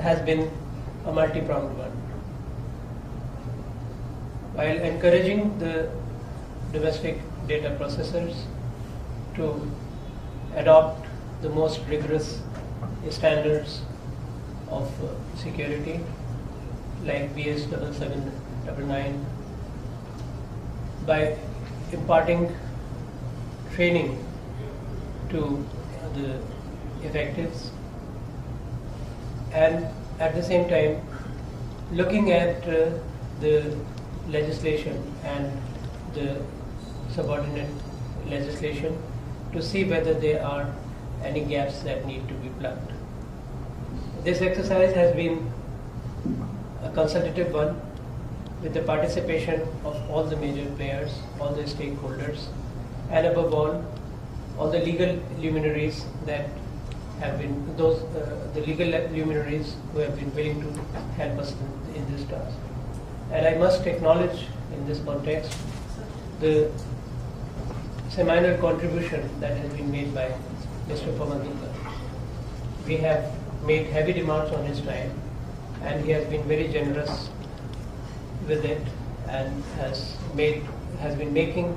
has been a multi-pronged one. While encouraging the domestic data processors to adopt the most rigorous standards of security, like BS 7799, by imparting training to the effectives, and at the same time looking at the legislation and the subordinate legislation to see whether there are any gaps that need to be plugged. This exercise has been a consultative one with the participation of all the major players, all the stakeholders, and above all the legal luminaries that have been, the legal luminaries who have been willing to help us in this task. And I must acknowledge in this context the seminal contribution that has been made by Mr. Pavan Duggal. We have made heavy demands on his time, and he has been very generous with it and has been making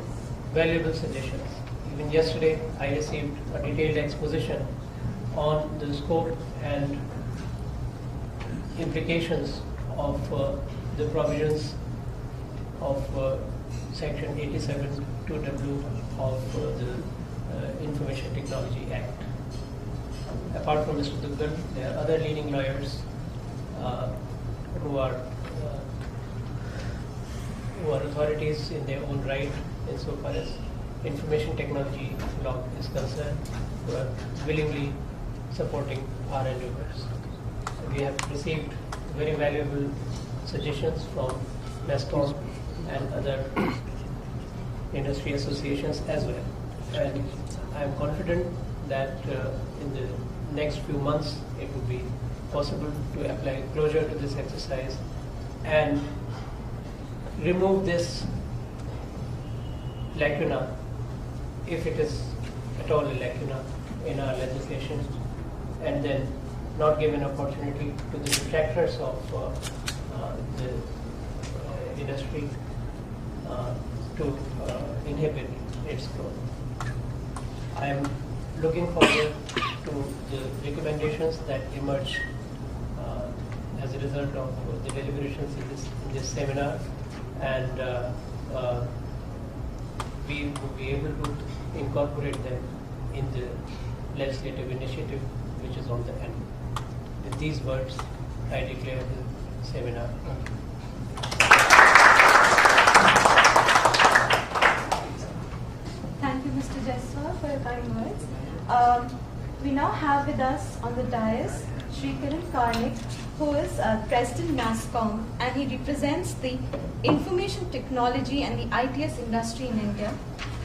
valuable suggestions. Even yesterday I received a detailed exposition on the scope and implications of the provisions of Section 87(2)W of the Information Technology Act. Apart from Mr. Duggal, there are other leading lawyers who are authorities in their own right insofar as information technology law is concerned, who are willingly supporting our endeavors. We have received very valuable suggestions from NESCOM and other industry associations as well. And I am confident that in the next few months it will be possible to apply closure to this exercise and remove this lacuna, if it is at all a lacuna in our legislation, and then not give an opportunity to the detractors of the industry to inhibit its growth. I am looking forward to the recommendations that emerge as a result of the deliberations in this seminar, and we will be able to incorporate them in the legislative initiative which is on the end. With these words, I declare the seminar open. Thank you, Mr. Jaiswal, for your kind words. We now have with us on the dais Shri Kiran Karnik, who is President NASSCOM, and he represents the information technology and the ITS industry in India.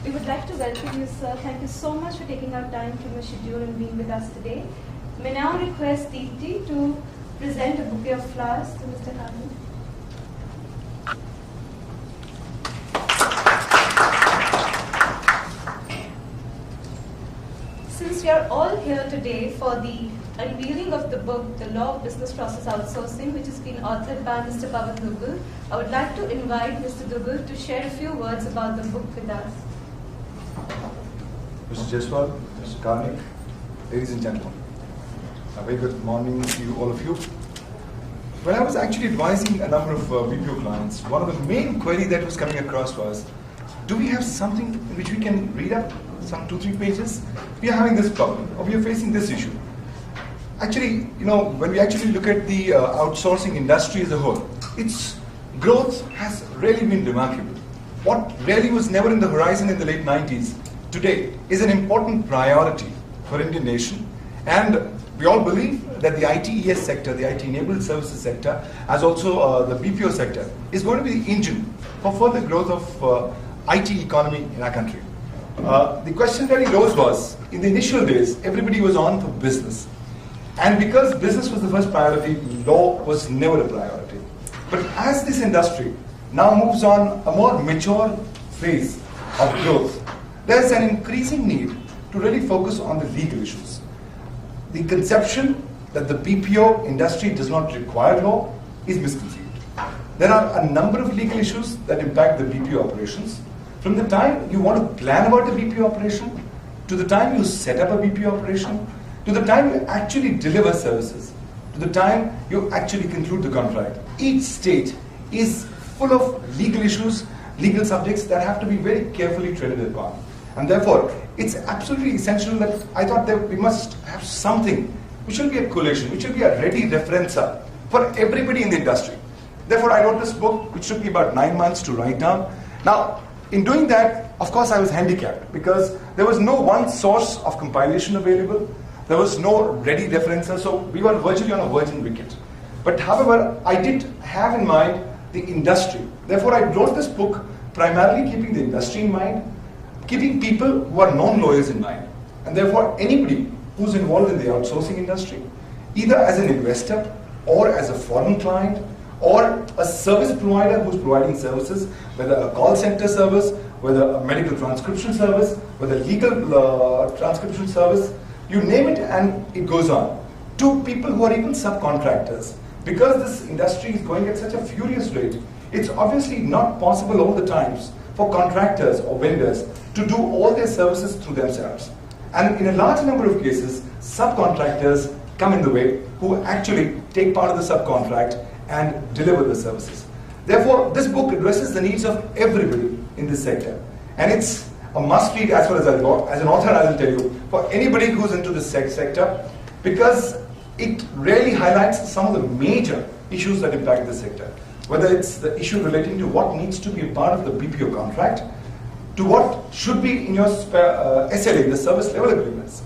We would like to welcome you, sir. Thank you so much for taking out time from your schedule and being with us today. May now request Deepti to present a bouquet of flowers to Mr. Karnik. Since we are all here today for the unveiling of the book, The Law of Business Process Outsourcing, which has been authored by Mr. Pavan Duggal, I would like to invite Mr. Duggal to share a few words about the book with us. Mr. Jaiswal, Mr. Karnik, ladies and gentlemen, a very good morning to you, all of you. When I was actually advising a number of BPO clients, one of the main queries that was coming across was, do we have something which we can read up, some 2-3 pages? We are having this problem, or we are facing this issue. Actually, when we actually look at the outsourcing industry as a whole, its growth has really been remarkable. What really was never in the horizon in the late 90s, today is an important priority for Indian nation, and we all believe that the ITES sector, the IT-enabled services sector, as also the BPO sector, is going to be the engine for further growth of IT economy in our country. The question that arose was, in the initial days, everybody was on for business. And because business was the first priority, law was never a priority. But as this industry now moves on a more mature phase of growth, there is an increasing need to really focus on the legal issues. The conception that the BPO industry does not require law is misconceived. There are a number of legal issues that impact the BPO operations. From the time you want to plan about the BPO operation, to the time you set up a BPO operation, to the time you actually deliver services, to the time you actually conclude the contract. Each stage is full of legal issues, legal subjects that have to be very carefully treaded upon. And therefore, it's absolutely essential that I thought that we must have something which will be a collation, which will be a ready referencer for everybody in the industry. Therefore, I wrote this book, which took me about 9 months to write down. Now, in doing that, of course, I was handicapped because there was no one source of compilation available. There was no ready referencer, so we were virtually on a virgin wicket. But however, I did have in mind the industry. Therefore, I wrote this book primarily keeping the industry in mind, keeping people who are non-lawyers in mind. And therefore, anybody who's involved in the outsourcing industry, either as an investor or as a foreign client, or a service provider who's providing services, whether a call center service, whether a medical transcription service, whether legal transcription service, you name it and it goes on. To people who are even subcontractors. Because this industry is going at such a furious rate, it's obviously not possible all the times for contractors or vendors to do all their services through themselves. And in a large number of cases, subcontractors come in the way who actually take part of the subcontract and deliver the services. Therefore, this book addresses the needs of everybody in this sector. And it's a must-read as far as I go. As an author, I will tell you, for anybody who's into this sector, because it really highlights some of the major issues that impact the sector. Whether it's the issue relating to what needs to be a part of the BPO contract, to what should be in your SLA, the service level agreements.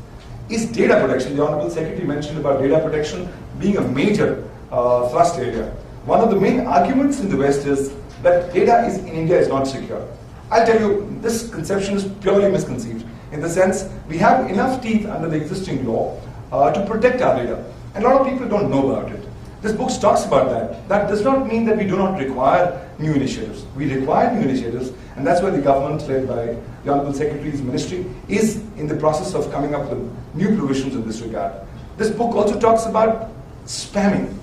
Is data protection, the Honorable Secretary mentioned about data protection being a major thrust area. One of the main arguments in the West is that data in India is not secure. I'll tell you, this conception is purely misconceived. In the sense, we have enough teeth under the existing law to protect our data. And a lot of people don't know about it. This book talks about that. That does not mean that we do not require new initiatives. We require new initiatives, and that's why the government, led by the Honorable Secretary's Ministry, is in the process of coming up with new provisions in this regard. This book also talks about spamming.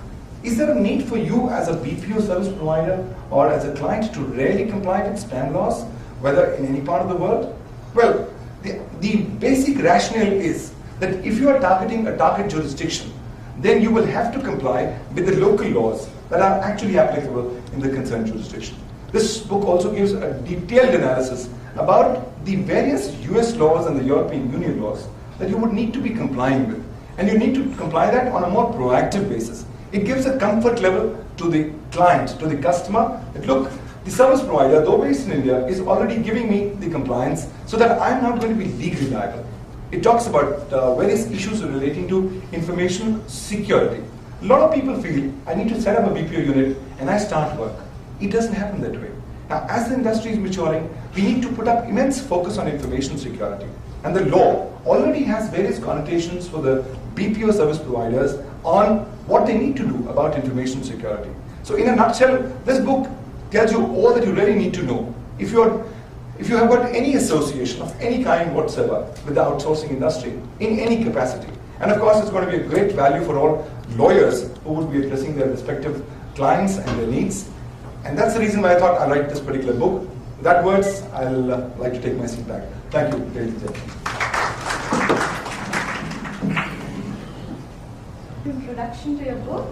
Is there a need for you as a BPO service provider or as a client to really comply with spam laws, whether in any part of the world? Well, the basic rationale is that if you are targeting a target jurisdiction, then you will have to comply with the local laws that are actually applicable in the concerned jurisdiction. This book also gives a detailed analysis about the various US laws and the European Union laws that you would need to be complying with. And you need to comply that on a more proactive basis. It gives a comfort level to the client, to the customer, that look, the service provider, though based in India, is already giving me the compliance so that I'm not going to be legally liable. It talks about various issues relating to information security. A lot of people feel, I need to set up a BPO unit and I start work. It doesn't happen that way. Now, as the industry is maturing, we need to put up immense focus on information security. And the law already has various connotations for the BPO service providers on what they need to do about information security. So in a nutshell, this book tells you all that you really need to know. If you have got any association of any kind whatsoever with the outsourcing industry in any capacity. And of course, it's going to be a great value for all lawyers who would be addressing their respective clients and their needs. And that's the reason why I thought I'd write this particular book. With that words, I'll like to take my seat back. Thank you, ladies and gentlemen. Introduction to your book.